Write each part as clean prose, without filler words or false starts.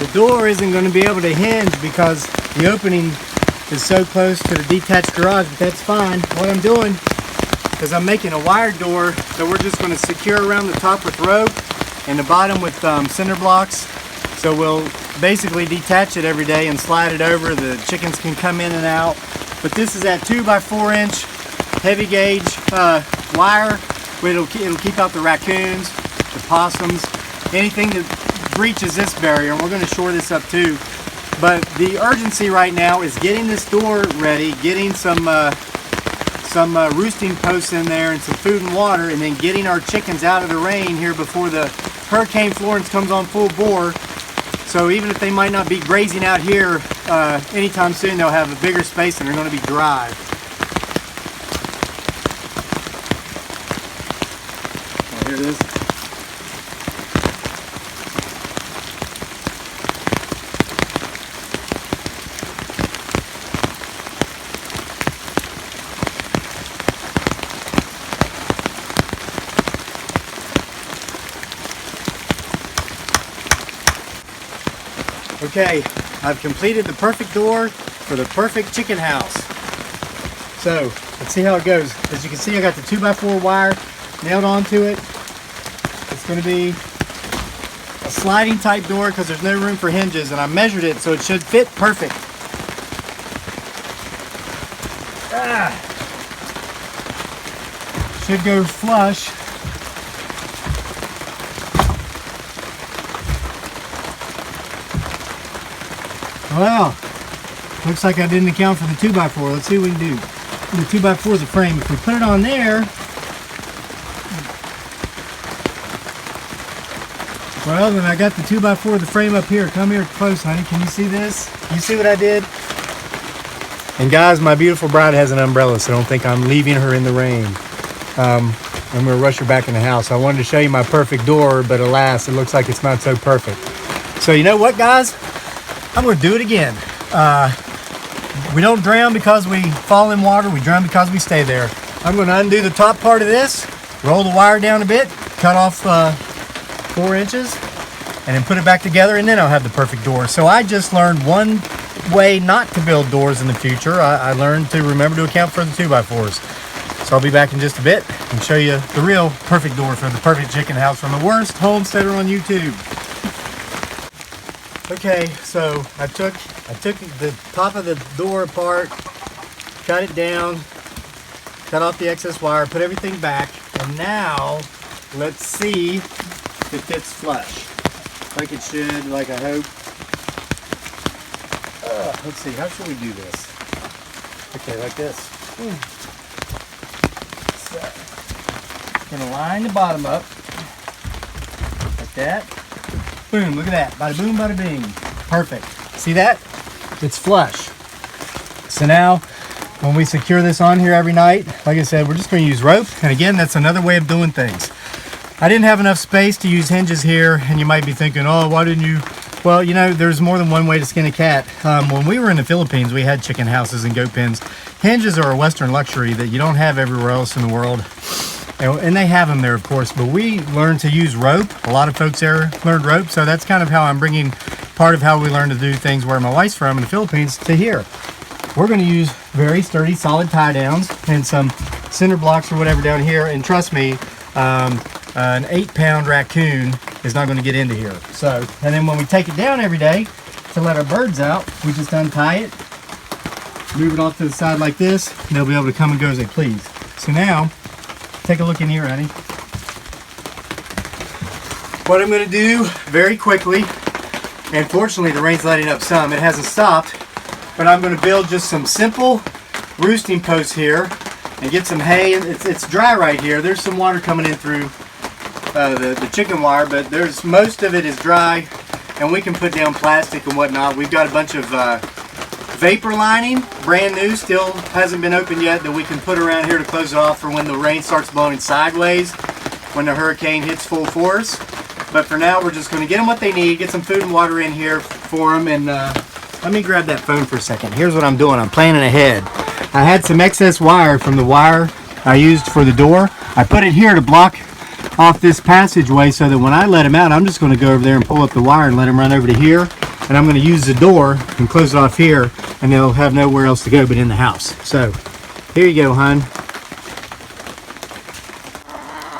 The door isn't going to be able to hinge because the opening is so close to the detached garage, but that's fine. What I'm doing is I'm making a wired door that we're just going to secure around the top with rope and the bottom with cinder blocks. So we'll basically detach it every day and slide it over. The chickens can come in and out. But this is that 2x4 inch heavy gauge wire. It'll keep out the raccoons, the possums, anything that breaches this barrier. And we're going to shore this up too. But the urgency right now is getting this door ready, getting some roosting posts in there and some food and water, and then getting our chickens out of the rain here before the Hurricane Florence comes on full bore. So even if they might not be grazing out here anytime soon, they'll have a bigger space and they're going to be dry. Oh, here it is. Okay, I've completed the perfect door for the perfect chicken house. So, let's see how it goes. As you can see, I got the 2x4 wire nailed onto it. It's going to be a sliding type door because there's no room for hinges, and I measured it so it should fit perfect. Should go flush. Well, looks like I didn't account for the 2x4. Let's see what we can do. The 2x4 is a frame. If we put it on there, well, then I got the 2x4, the frame up here. Come here close, honey. Can you see this? You see what I did? And guys, my beautiful bride has an umbrella, so don't think I'm leaving her in the rain. I'm going to rush her back in the house. I wanted to show you my perfect door, but alas, it looks like it's not so perfect. So you know what, guys? I'm going to do it again. We don't drown because we fall in water. We drown because we stay there. I'm going to undo the top part of this, roll the wire down a bit, cut off 4 inches, and then put it back together, and then I'll have the perfect door. So I just learned one way not to build doors in the future. I learned to remember to account for the 2x4s. So I'll be back in just a bit and show you the real perfect door for the perfect chicken house from the worst homesteader on YouTube. Okay, so I took the top of the door apart, cut it down, cut off the excess wire, put everything back, and now let's see if it fits flush. Like it should, like I hope. Let's see, how should we do this? Okay, like this. So, gonna line the bottom up, like that. Boom, look at that. Bada boom, bada bing. Perfect. See that? It's flush. So now, when we secure this on here every night, like I said, we're just going to use rope. And again, that's another way of doing things. I didn't have enough space to use hinges here, and you might be thinking, oh, why didn't you? Well, you know, there's more than one way to skin a cat. When we were in the Philippines, we had chicken houses and goat pens. Hinges are a Western luxury that you don't have everywhere else in the world. And they have them there, of course, but we learned to use rope. A lot of folks there learned rope, so that's kind of how I'm bringing part of how we learned to do things where my wife's from in the Philippines to here. We're going to use very sturdy, solid tie downs and some cinder blocks or whatever down here, and trust me, an 8-pound raccoon is not going to get into here. So, and then when we take it down every day to let our birds out, we just untie it, move it off to the side like this, and they'll be able to come and go as they please. So now, take a look in here, honey. What I'm going to do very quickly, and fortunately the rain's letting up some, it hasn't stopped, but I'm going to build just some simple roosting posts here and get some hay. It's dry right here. There's some water coming in through the chicken wire, but most of it is dry, and we can put down plastic and whatnot. We've got a bunch of vapor lining, brand new, still hasn't been opened yet, that we can put around here to close it off for when the rain starts blowing sideways, when the hurricane hits full force. But for now, we're just going to get them what they need, get some food and water in here for them. And let me grab that phone for a second. Here's what I'm doing. I'm planning ahead. I had some excess wire from the wire I used for the door. I put it here to block off this passageway so that when I let them out, I'm just going to go over there and pull up the wire and let them run over to here. and I'm going to use the door and close it off here, and they'll have nowhere else to go but in the house. So here you go, hon.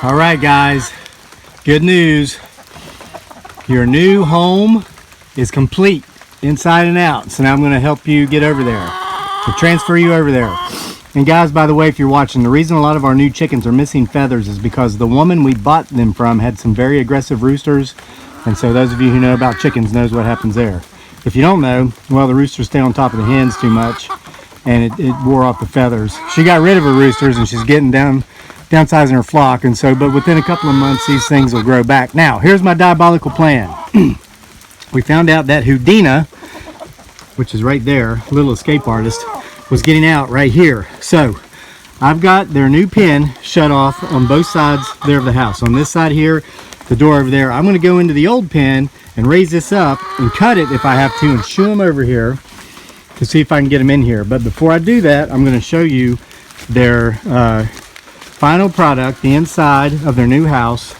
All right, guys, good news. Your new home is complete inside and out. So now I'm going to help you get over there. So transfer you over there. And guys, by the way, if you're watching, the reason a lot of our new chickens are missing feathers is because the woman we bought them from had some very aggressive roosters. And so those of you who know about chickens knows what happens there. If you don't know, well, the roosters stay on top of the hens too much, and it wore off the feathers. She got rid of her roosters, and she's getting downsizing her flock. And so, but within a couple of months, these things will grow back. Now, here's my diabolical plan. We found out that Houdina, which is right there, little escape artist, was getting out right here. So I've got their new pen shut off on both sides there of the house. On this side here, the door over there. I'm going to go into the old pen and raise this up and cut it if I have to and shoo them over here to see if I can get them in here. But before I do that, I'm going to show you their final product, the inside of their new house.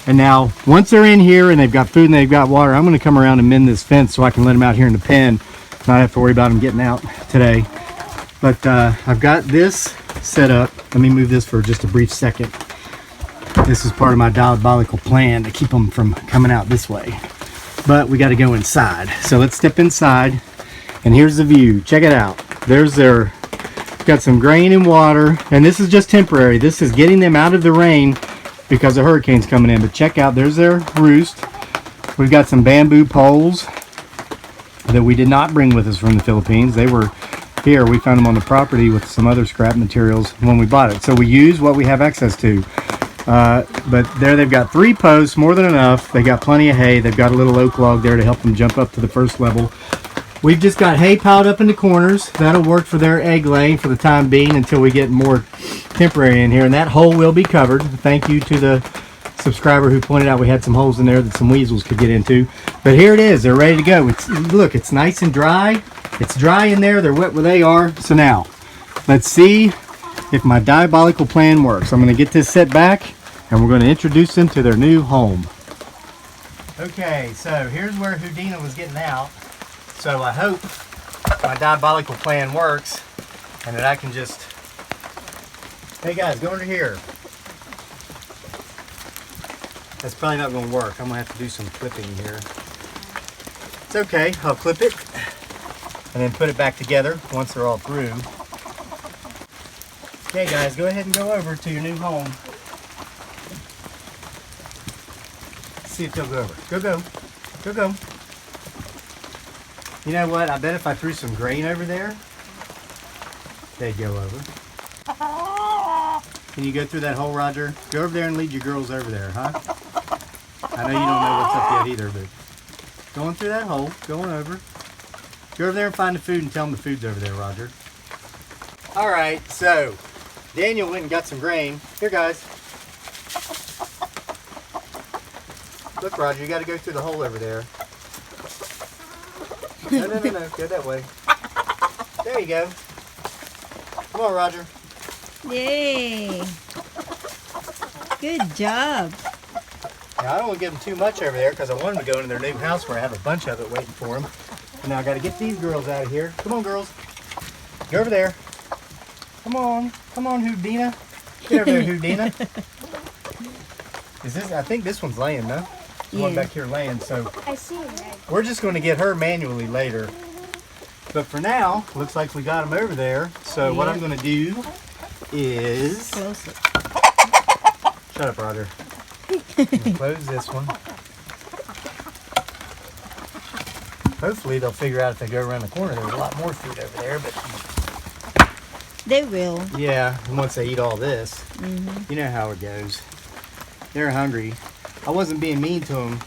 And now once they're in here and they've got food and they've got water, I'm going to come around and mend this fence so I can let them out here in the pen, not have to worry about them getting out today. But I've got this set up. Let me move this for just a brief second. This is part of my diabolical plan to keep them from coming out this way. But we got to go inside. So let's step inside. And here's the view. Check it out. There's their, got some grain and water. And this is just temporary. This is getting them out of the rain because the hurricane's coming in. But check out, there's their roost. We've got some bamboo poles that we did not bring with us from the Philippines. They were here. We found them on the property with some other scrap materials when we bought it. So we use what we have access to. But there they've got 3 posts, more than enough. They got plenty of hay. They've got a little oak log there to help them jump up to the first level. We've just got hay piled up in the corners. That'll work for their egg laying for the time being until we get more temporary in here. And that hole will be covered. Thank you to the subscriber who pointed out we had some holes in there that some weasels could get into. But here it is. They're ready to go. Look, it's nice and dry. It's dry in there. They're wet where they are. So now, let's see if my diabolical plan works. I'm going to get this set back and we're going to introduce them to their new home. Okay, so here's where Houdina was getting out. So I hope my diabolical plan works and that I can just, hey guys, go under here. That's probably not going to work. I'm going to have to do some clipping here. It's okay, I'll clip it and then put it back together once they're all through. Okay guys, go ahead and go over to your new home. See if they'll go over. Go, go. Go, go. You know what? I bet if I threw some grain over there, they'd go over. Can you go through that hole, Roger? Go over there and lead your girls over there, huh? I know you don't know what's up yet either, but going through that hole, going over. Go over there and find the food and tell them the food's over there, Roger. All right, so Daniel went and got some grain. Here, guys. Look, Roger, you got to go through the hole over there. No, no, no, no. Go that way. There you go. Come on, Roger. Yay. Good job. Now, I don't want to give them too much over there because I want them to go into their new house where I have a bunch of it waiting for them. And now I got to get these girls out of here. Come on, girls. Go over there. Come on. Come on, Houdina. Get over there, Houdina. Is this? I think this one's laying, no? The one back here laying, so I see it. we're just going to get her manually later. But for now, looks like we got them over there. So what I'm going to do is... Close it. Shut up, Roger. I'm gonna close this one. Hopefully they'll figure out if they go around the corner. There's a lot more food over there, but... They will. Yeah, and once they eat all this, you know how it goes. They're hungry. I wasn't being mean to them,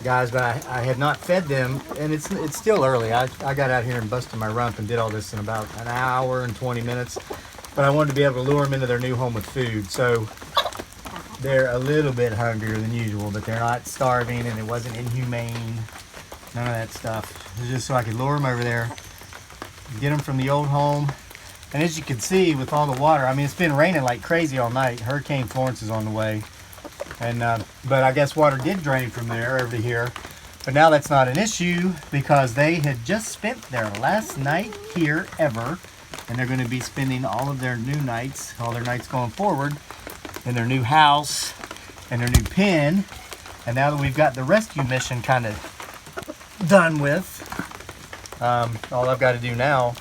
guys, but I had not fed them, and it's still early. I got out here and busted my rump and did all this in about an hour and 20 minutes, but I wanted to be able to lure them into their new home with food. So they're a little bit hungrier than usual, but they're not starving, and it wasn't inhumane. None of that stuff. It was just so I could lure them over there, get them from the old home. And as you can see with all the water, I mean, it's been raining like crazy all night. Hurricane Florence is on the way. And but I guess water did drain from there over to here. But now that's not an issue because they had just spent their last night here ever. And they're going to be spending all of their new nights, all their nights going forward, in their new house and their new pen. And now that we've got the rescue mission kind of done with, all I've got to do now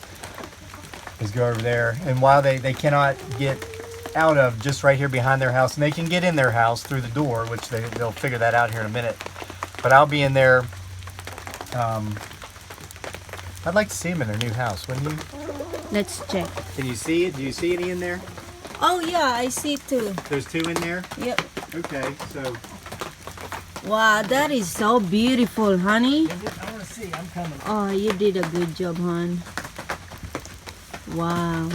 is go over there. And while they cannot get out of just right here behind their house, and they can get in their house through the door, which they'll figure that out here in a minute. But I'll be in there. I'd like to see them in their new house, wouldn't you? Let's check. Can you see it? Do you see any in there? Oh yeah, I see two. There's two in there? Yep. Okay, so. Wow, that is so beautiful, honey. I want to see. I'm coming. Oh, you did a good job, hon. Wow.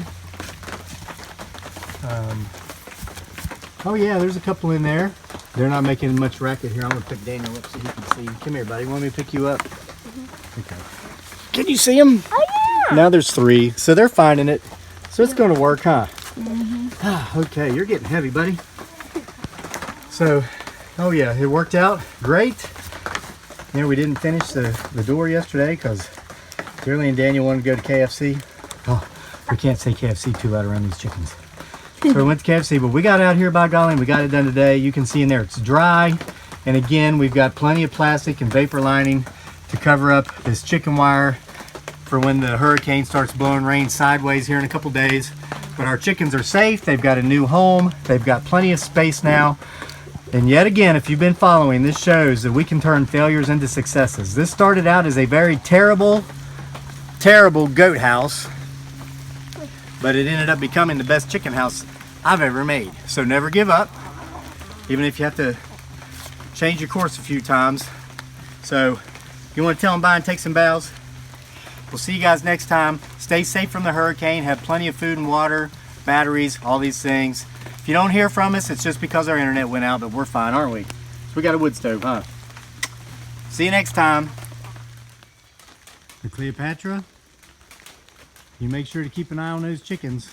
Oh yeah, there's a couple in there. They're not making much racket here. I'm gonna pick Daniel up so he can see. Come here, buddy. Want me to pick you up? Okay. Can you see them? Oh yeah. Now there's three, so they're finding it. So it's gonna work, huh? Okay, you're getting heavy, buddy. So, oh yeah, it worked out great. You know, we didn't finish the door yesterday because Shirley and Daniel wanted to go to KFC. Oh, we can't say KFC too loud around these chickens. So we went to KFC, but we got out here, by golly, and we got it done today. You can see in there it's dry. And again, we've got plenty of plastic and vapor lining to cover up this chicken wire for when the hurricane starts blowing rain sideways here in a couple days. But our chickens are safe. They've got a new home. They've got plenty of space now. And yet again, if you've been following, this shows that we can turn failures into successes. This started out as a very terrible, terrible goat house, but it ended up becoming the best chicken house I've ever made. So never give up, even if you have to change your course a few times. So you want to tell them bye and take some bows? We'll see you guys next time. Stay safe from the hurricane. Have plenty of food and water, batteries, all these things. If you don't hear from us, it's just because our internet went out, but we're fine, aren't we? So we got a wood stove, huh? See you next time. For Cleopatra, you make sure to keep an eye on those chickens.